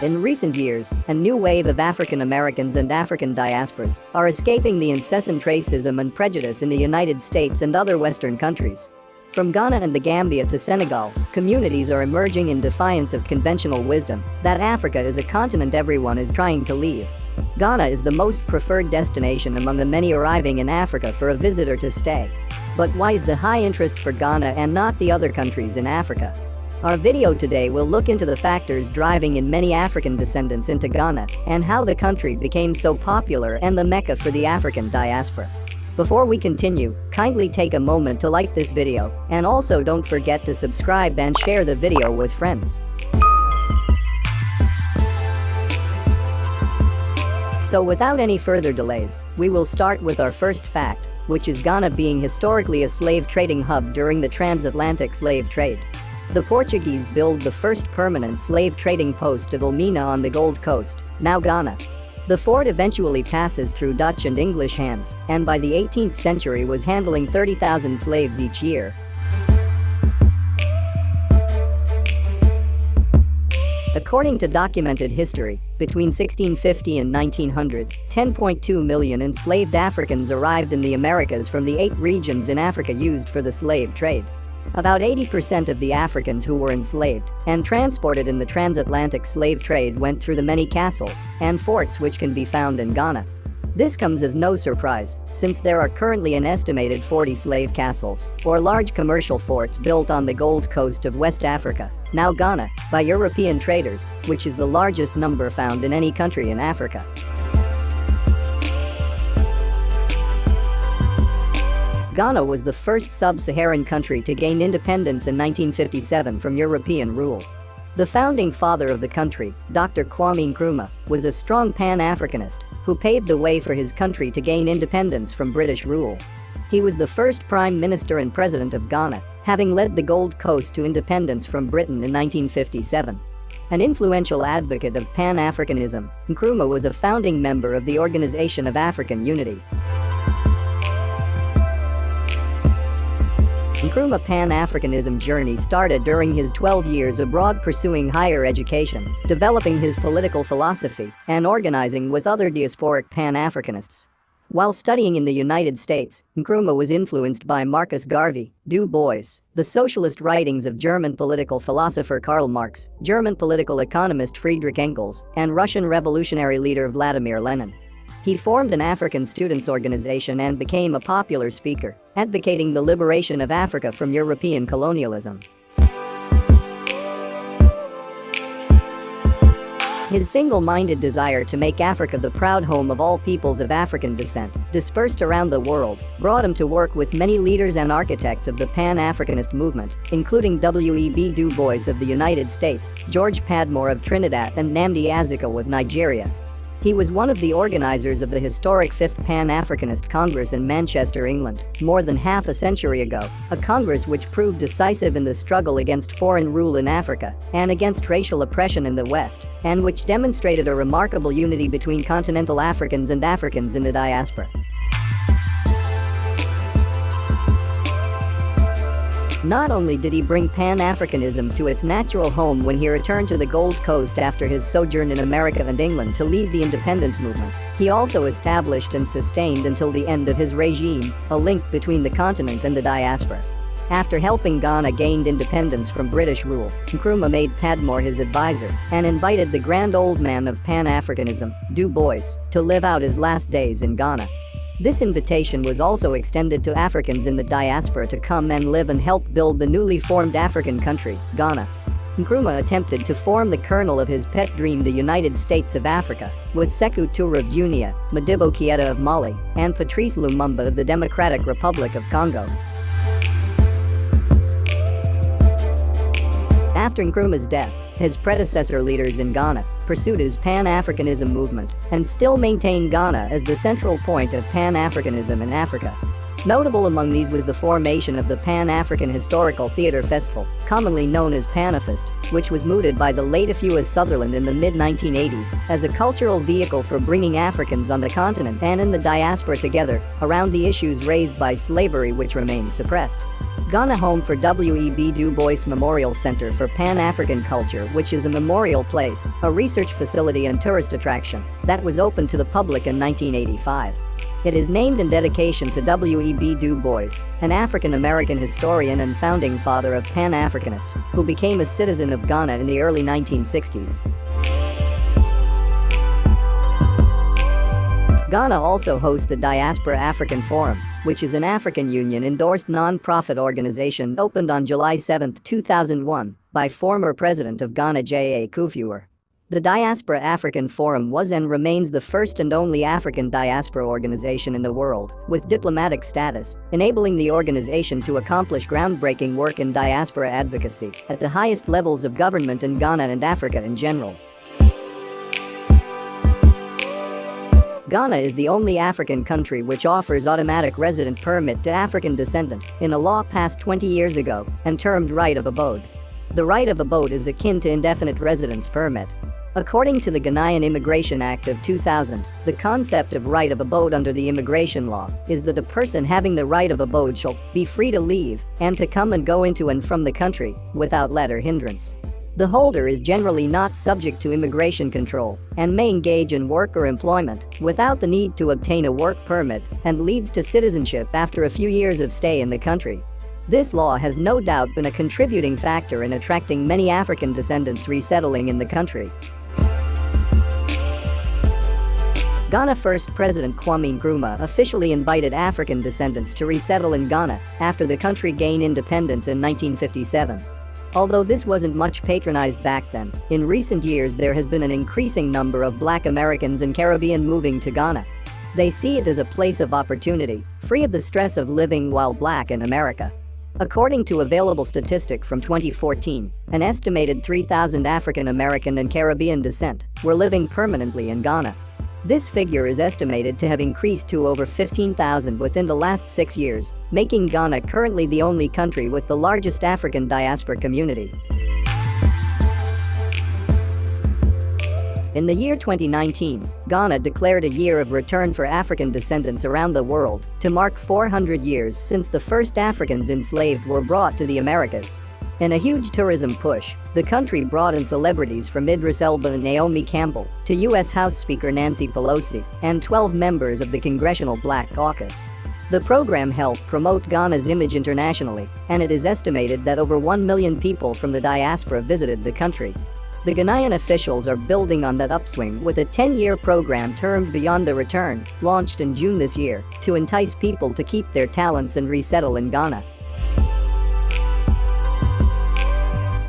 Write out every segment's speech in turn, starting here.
In recent years, a new wave of African Americans and African diasporas are escaping the incessant racism and prejudice in the United States and other Western countries. From Ghana and the Gambia to Senegal, communities are emerging in defiance of conventional wisdom that Africa is a continent everyone is trying to leave. Ghana is the most preferred destination among the many arriving in Africa for a visitor to stay. But why is the high interest for Ghana and not the other countries in Africa? Our video today will look into the factors driving in many African descendants into Ghana and how the country became so popular and the mecca for the African diaspora. Before we continue, kindly take a moment to like this video and also don't forget to subscribe and share the video with friends. So without any further delays, we will start with our first fact, which is Ghana being historically a slave trading hub during the transatlantic slave trade. The Portuguese built the first permanent slave trading post of Elmina on the Gold Coast, now Ghana. The fort eventually passes through Dutch and English hands, and by the 18th century was handling 30,000 slaves each year. According to documented history, between 1650 and 1900, 10.2 million enslaved Africans arrived in the Americas from the 8 regions in Africa used for the slave trade. About 80% of the Africans who were enslaved and transported in the transatlantic slave trade went through the many castles and forts which can be found in Ghana. This comes as no surprise, since there are currently an estimated 40 slave castles, or large commercial forts built on the Gold Coast of West Africa, now Ghana, by European traders, which is the largest number found in any country in Africa. Ghana was the first sub-Saharan country to gain independence in 1957 from European rule. The founding father of the country, Dr. Kwame Nkrumah, was a strong Pan-Africanist who paved the way for his country to gain independence from British rule. He was the first Prime Minister and President of Ghana, having led the Gold Coast to independence from Britain in 1957. An influential advocate of Pan-Africanism, Nkrumah was a founding member of the Organization of African Unity. Nkrumah's Pan-Africanism journey started during his 12 years abroad pursuing higher education, developing his political philosophy, and organizing with other diasporic Pan-Africanists. While studying in the United States, Nkrumah was influenced by Marcus Garvey, Du Bois, the socialist writings of German political philosopher Karl Marx, German political economist Friedrich Engels, and Russian revolutionary leader Vladimir Lenin. He formed an African students' organization and became a popular speaker, advocating the liberation of Africa from European colonialism. His single-minded desire to make Africa the proud home of all peoples of African descent, dispersed around the world, brought him to work with many leaders and architects of the Pan-Africanist movement, including W.E.B. Du Bois of the United States, George Padmore of Trinidad, and Nnamdi Azikiwe of Nigeria. He was one of the organizers of the historic 5th Pan-Africanist Congress in Manchester, England, more than half a century ago, a congress which proved decisive in the struggle against foreign rule in Africa and against racial oppression in the West, and which demonstrated a remarkable unity between continental Africans and Africans in the diaspora. Not only did he bring Pan-Africanism to its natural home when he returned to the Gold Coast after his sojourn in America and England to lead the independence movement, he also established and sustained until the end of his regime a link between the continent and the diaspora. After helping Ghana gain independence from British rule, Nkrumah made Padmore his advisor and invited the grand old man of Pan-Africanism, Du Bois, to live out his last days in Ghana. This invitation was also extended to Africans in the diaspora to come and live and help build the newly formed African country, Ghana. Nkrumah attempted to form the kernel of his pet dream, the United States of Africa, with Sekou Touré of Guinea, Modibo Keïta of Mali, and Patrice Lumumba of the Democratic Republic of Congo. After Nkrumah's death, his predecessor leaders in Ghana pursued his Pan-Africanism movement and still maintain Ghana as the central point of Pan-Africanism in Africa. Notable among these was the formation of the Pan-African Historical Theatre Festival, commonly known as PANAFEST, which was mooted by the late Afua Sutherland in the mid-1980s as a cultural vehicle for bringing Africans on the continent and in the diaspora together around the issues raised by slavery which remain suppressed. Ghana, home for W.E.B. Du Bois Memorial Center for Pan-African Culture, which is a memorial place, a research facility and tourist attraction that was opened to the public in 1985. It is named in dedication to W.E.B. Du Bois, an African-American historian and founding father of Pan-Africanist, who became a citizen of Ghana in the early 1960s. Ghana also hosts the Diaspora African Forum, which is an African Union-endorsed non-profit organization opened on July 7, 2001, by former President of Ghana J.A. Kufuor. The Diaspora African Forum was and remains the first and only African diaspora organization in the world with diplomatic status, enabling the organization to accomplish groundbreaking work in diaspora advocacy at the highest levels of government in Ghana and Africa in general. Ghana is the only African country which offers automatic resident permit to African descendant in a law passed 20 years ago and termed right of abode. The right of abode is akin to indefinite residence permit. According to the Ghanaian Immigration Act of 2000, the concept of right of abode under the immigration law is that a person having the right of abode shall be free to leave and to come and go into and from the country without let or hindrance. The holder is generally not subject to immigration control and may engage in work or employment without the need to obtain a work permit and leads to citizenship after a few years of stay in the country. This law has no doubt been a contributing factor in attracting many African descendants resettling in the country. Ghana First President Kwame Nkrumah officially invited African descendants to resettle in Ghana after the country gained independence in 1957. Although this wasn't much patronized back then, in recent years there has been an increasing number of Black Americans and Caribbean moving to Ghana. They see it as a place of opportunity, free of the stress of living while Black in America. According to available statistic from 2014, an estimated 3,000 African American and Caribbean descent were living permanently in Ghana. This figure is estimated to have increased to over 15,000 within the last 6 years, making Ghana currently the only country with the largest African diaspora community. In the year 2019, Ghana declared a year of return for African descendants around the world to mark 400 years since the first Africans enslaved were brought to the Americas. In a huge tourism push, the country brought in celebrities from Idris Elba and Naomi Campbell to U.S. House Speaker Nancy Pelosi and 12 members of the Congressional Black Caucus. The program helped promote Ghana's image internationally, and it is estimated that over 1 million people from the diaspora visited the country. The Ghanaian officials are building on that upswing with a 10-year program termed Beyond the Return, launched in June this year, to entice people to keep their talents and resettle in Ghana.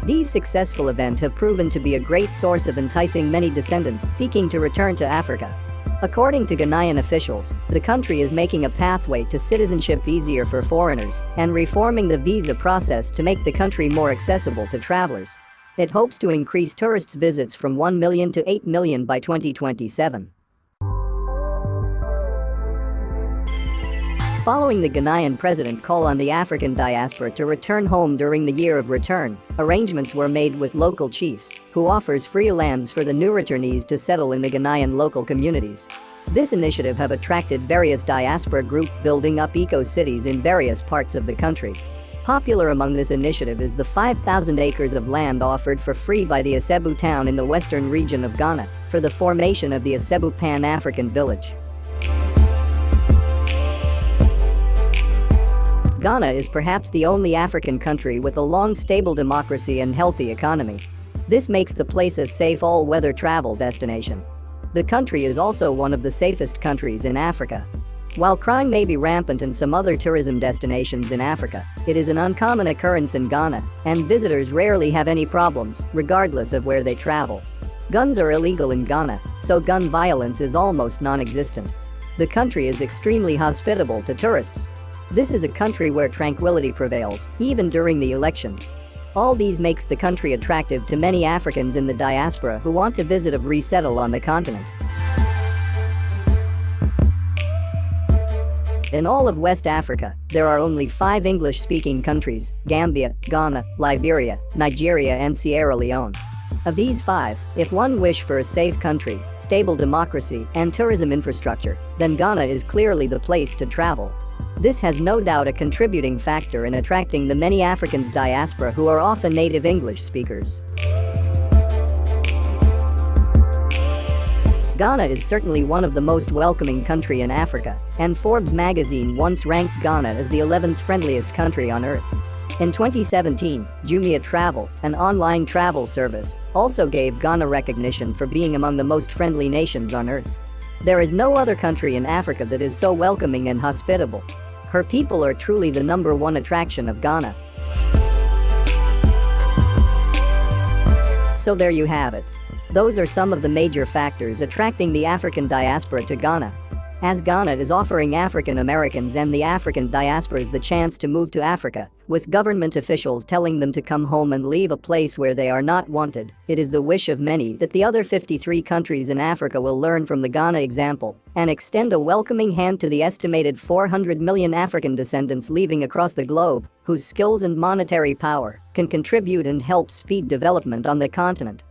These successful events have proven to be a great source of enticing many descendants seeking to return to Africa. According to Ghanaian officials, the country is making a pathway to citizenship easier for foreigners and reforming the visa process to make the country more accessible to travelers. It hopes to increase tourists' visits from 1 million to 8 million by 2027. Following the Ghanaian president call on the African diaspora to return home during the year of return, arrangements were made with local chiefs, who offers free lands for the new returnees to settle in the Ghanaian local communities. This initiative have attracted various diaspora groups building up eco-cities in various parts of the country. Popular among this initiative is the 5,000 acres of land offered for free by the Asebu town in the western region of Ghana for the formation of the Asebu Pan-African Village. Ghana is perhaps the only African country with a long stable democracy and healthy economy. This makes the place a safe all-weather travel destination. The country is also one of the safest countries in Africa. While crime may be rampant in some other tourism destinations in Africa, it is an uncommon occurrence in Ghana, and visitors rarely have any problems, regardless of where they travel. Guns are illegal in Ghana, so gun violence is almost non-existent. The country is extremely hospitable to tourists. This is a country where tranquility prevails, even during the elections. All these makes the country attractive to many Africans in the diaspora who want to visit or resettle on the continent. In all of West Africa, there are only 5 English-speaking countries: Gambia, Ghana, Liberia, Nigeria and Sierra Leone. Of these 5, if one wish for a safe country, stable democracy and tourism infrastructure, then Ghana is clearly the place to travel. This has no doubt a contributing factor in attracting the many Africans diaspora who are often native English speakers. Ghana is certainly one of the most welcoming country in Africa, and Forbes magazine once ranked Ghana as the 11th friendliest country on earth. In 2017, Jumia Travel, an online travel service, also gave Ghana recognition for being among the most friendly nations on earth. There is no other country in Africa that is so welcoming and hospitable. Her people are truly the #1 attraction of Ghana. So there you have it. Those are some of the major factors attracting the African diaspora to Ghana. As Ghana is offering African Americans and the African diasporas the chance to move to Africa, with government officials telling them to come home and leave a place where they are not wanted, it is the wish of many that the other 53 countries in Africa will learn from the Ghana example and extend a welcoming hand to the estimated 400 million African descendants leaving across the globe, whose skills and monetary power can contribute and help speed development on the continent.